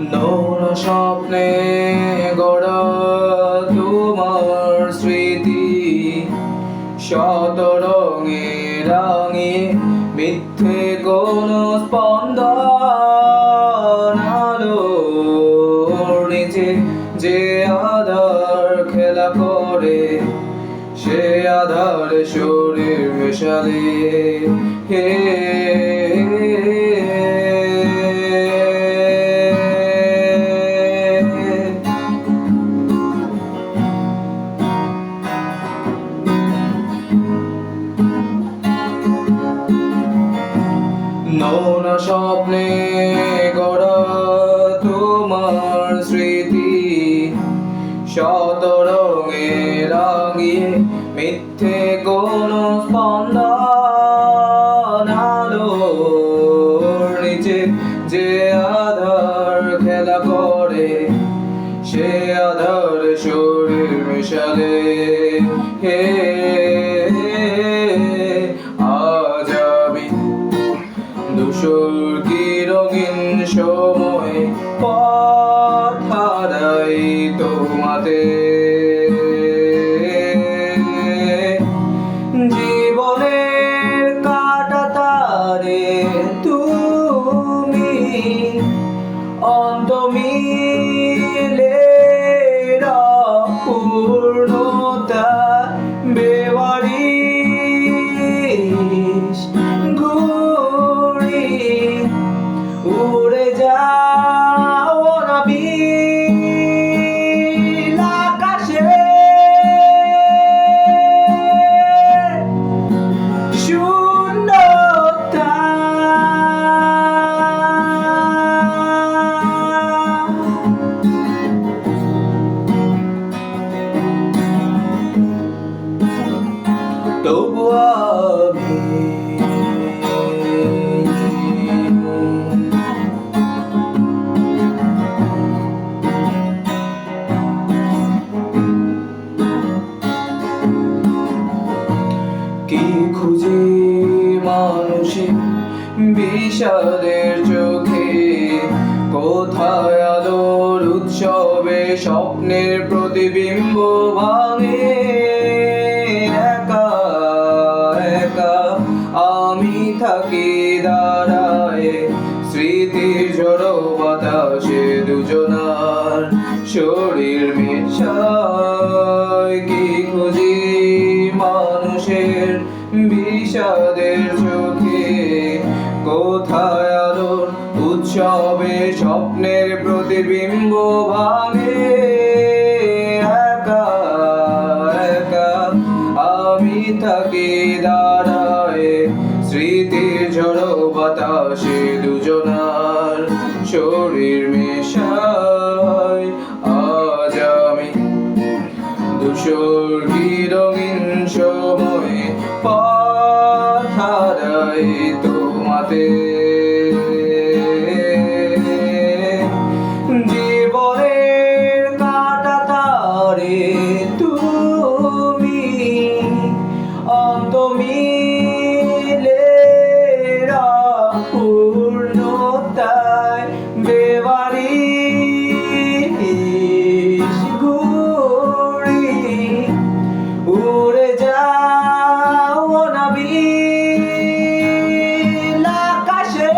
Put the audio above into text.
নোর স্বপ্নে গড়া তোমার স্মৃতি শত রঙে রাঙিয়ে মিথ্যে কোন স্পন্দন আলোর নিচে যে আধার খেলা করে সে আধার শরীর মেশালে হে নোনা স্বপ্নে গড়া তোমার স্মৃতি শত রঙে রাঙিয়ে মিথ্যে কোন স্পন্দন আলোর নিচে যে আধার খেলা করে সে আধার শরীর মেশালে হে আজ আমি ধূসর কি রঙিন সময় পথ হারাই তোমাতে জীবনের কাটা তারে তুমি অন্ত মিলে পূর্ণতা বেওয়ারিশ ঘুরি উড়ে যাও নাবিল আকাশে শূন্যতা তবু আমি কি খুঁজি মানুষে বিষাদের চোখে কোথায় আলোর উৎসবে স্বপ্নের প্রতিবিম্ব ভাঙে একা একা আমি থাকি দাঁড়ায় স্মৃতির ঝড়ো বাতাসে দুজনার শরীর মেশায় কি খুঁজি মানুষের বিষাদের চোখে কোথায় আলোর উৎসবে স্বপ্নের প্রতিবিম্ব ভাঙে একা একা আমি থাকি দাঁড়ায় স্মৃতির ঝড়ো বাতাসে দুজনার শরীর মেশায় আজ আমি ধূসর কি রঙিন সময়ে পথ হারাই তোমাতে জীবনের কাটা তারে তুমি অন্ত মিলে পূর্ণতায় বেওয়ারিশ ঘুরি উড়ে যাও নাবিল আকাশে